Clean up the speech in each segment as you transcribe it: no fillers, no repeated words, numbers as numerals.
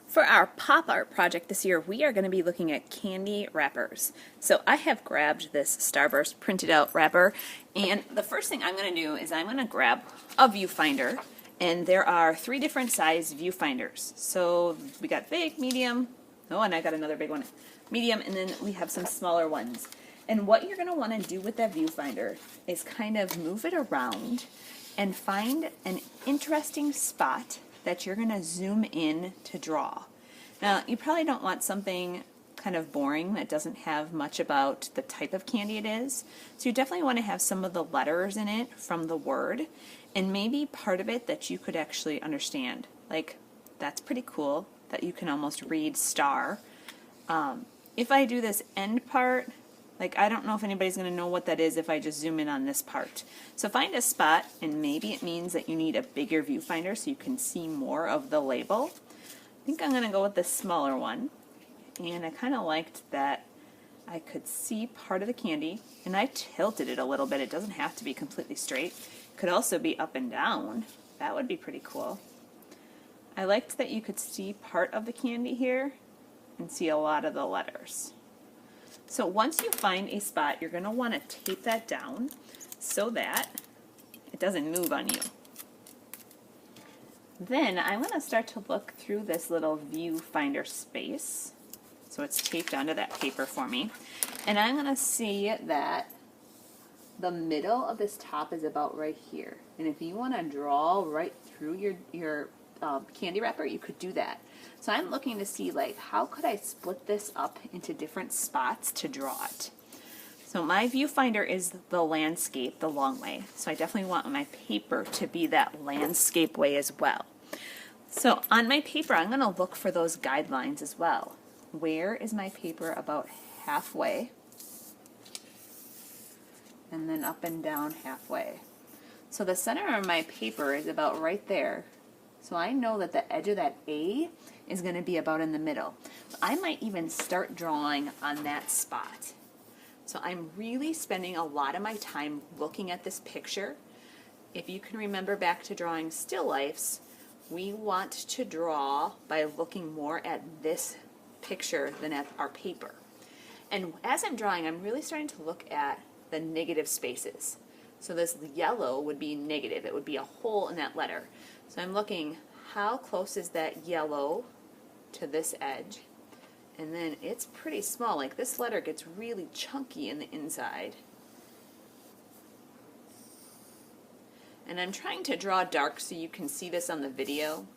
For our pop art project this year, we are going to be looking at candy wrappers. So I have grabbed this Starburst printed out wrapper, and the first thing I'm going to do is I'm going to grab a viewfinder, and there are 3 different size viewfinders. So we got big, medium, oh, and I got another big one, medium, and then we have some smaller ones. And what you're going to want to do with that viewfinder is kind of move it around and find an interesting spot that you're going to zoom in to draw. Now, you probably don't want something kind of boring that doesn't have much about the type of candy it is. So you definitely want to have some of the letters in it from the word, and maybe part of it that you could actually understand. Like, that's pretty cool that you can almost read star. If I do this end part, like, I don't know if anybody's going to know what that is if I just zoom in on this part. So find a spot, and maybe it means that you need a bigger viewfinder so you can see more of the label. I think I'm going to go with the smaller one. And I kind of liked that I could see part of the candy, and I tilted it a little bit. It doesn't have to be completely straight. It could also be up and down. That would be pretty cool. I liked that you could see part of the candy here and see a lot of the letters. So once you find a spot, you're going to want to tape that down so that it doesn't move on you. Then I'm going to start to look through this little viewfinder space. So it's taped onto that paper for me. And I'm going to see that the middle of this top is about right here. And if you want to draw right through your candy wrapper, you could do that. So I'm looking to see, like, how could I split this up into different spots to draw it. So my viewfinder is the landscape, the long way. So I definitely want my paper to be that landscape way as well. So on my paper, I'm going to look for those guidelines as well. Where is my paper about halfway? And then up and down halfway. So the center of my paper is about right there. So I know that the edge of that A is going to be about in the middle. So I might even start drawing on that spot. So I'm really spending a lot of my time looking at this picture. If you can remember back to drawing still lifes, we want to draw by looking more at this picture than at our paper. And as I'm drawing, I'm really starting to look at the negative spaces. So this yellow would be negative. It would be a hole in that letter. So I'm looking, how close is that yellow to this edge? And then it's pretty small. Like, this letter gets really chunky in the inside. And I'm trying to draw dark so you can see this on the video.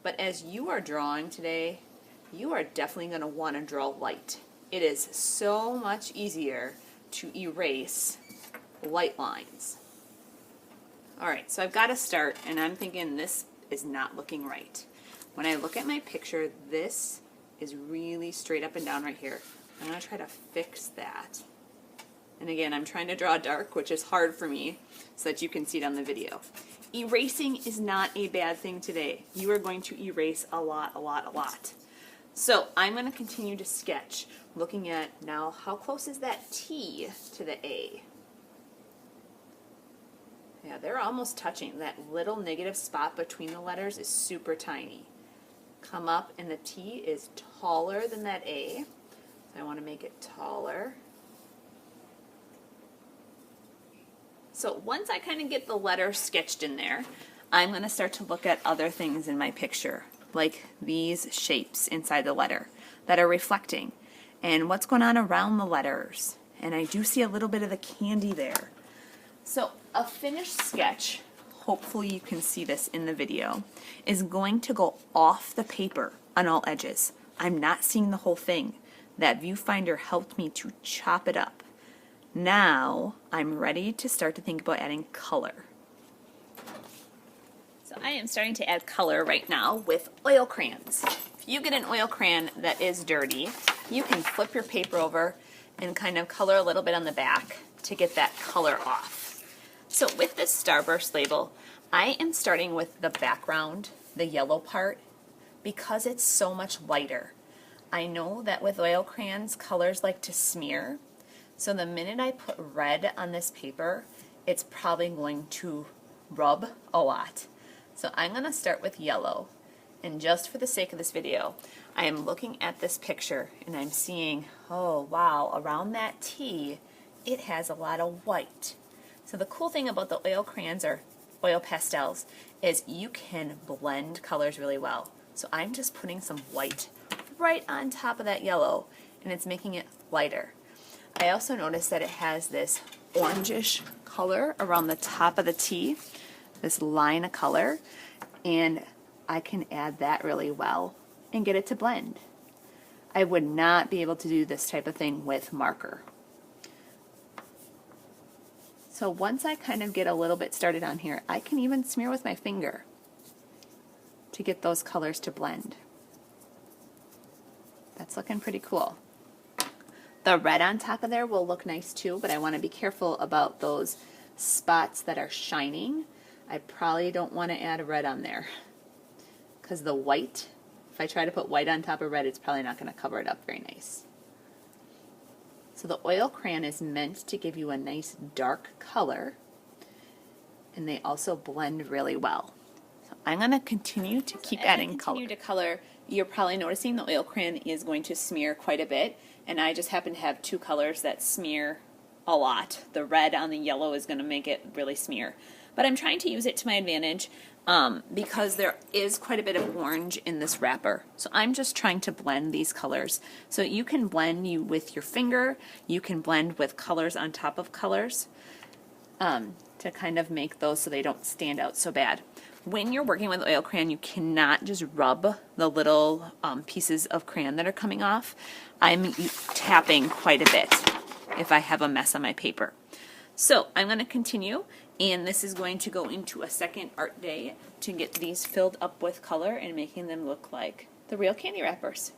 But as you are drawing today, you are definitely going to want to draw light. It is so much easier to erase light lines. Alright, so I've got to start, and I'm thinking this is not looking right. When I look at my picture, this is really straight up and down right here. I'm going to try to fix that. And again, I'm trying to draw dark, which is hard for me, so that you can see it on the video. Erasing is not a bad thing today. You are going to erase a lot. So I'm going to continue to sketch, looking at now how close is that T to the A. Yeah, they're almost touching. That little negative spot between the letters is super tiny. Come up, and the T is taller than that A. So I want to make it taller. So once I kind of get the letter sketched in there, I'm going to start to look at other things in my picture, like these shapes inside the letter that are reflecting, and what's going on around the letters. And I do see a little bit of the candy there. So a finished sketch, hopefully you can see this in the video, is going to go off the paper on all edges. I'm not seeing the whole thing. That viewfinder helped me to chop it up. Now I'm ready to start to think about adding color. So I am starting to add color right now with oil crayons. If you get an oil crayon that is dirty, you can flip your paper over and kind of color a little bit on the back to get that color off. So with this Starburst label, I am starting with the background, the yellow part, because it's so much lighter. I know that with oil crayons, colors like to smear. So the minute I put red on this paper, it's probably going to rub a lot. So I'm going to start with yellow. And just for the sake of this video, I am looking at this picture and I'm seeing, oh wow, around that T, it has a lot of white. So the cool thing about the oil crayons or oil pastels is you can blend colors really well. So I'm just putting some white right on top of that yellow and it's making it lighter. I also noticed that it has this orangish color around the top of the T, this line of color, and I can add that really well and get it to blend. I would not be able to do this type of thing with marker. So once I kind of get a little bit started on here, I can even smear with my finger to get those colors to blend. That's looking pretty cool. The red on top of there will look nice too, but I want to be careful about those spots that are shining. I probably don't want to add a red on there because the white, if I try to put white on top of red, it's probably not going to cover it up very nice. So the oil crayon is meant to give you a nice dark color, and they also blend really well. So I'm going to continue to keep adding color. Continue to color. You're probably noticing the oil crayon is going to smear quite a bit, and I just happen to have two colors that smear a lot. The red on the yellow is going to make it really smear. But I'm trying to use it to my advantage because there is quite a bit of orange in this wrapper. So I'm just trying to blend these colors. So you can blend with your finger, you can blend with colors on top of colors to kind of make those so they don't stand out so bad. When you're working with oil crayon, you cannot just rub the little pieces of crayon that are coming off. I'm tapping quite a bit if I have a mess on my paper. So I'm going to continue, and this is going to go into a second art day to get these filled up with color and making them look like the real candy wrappers.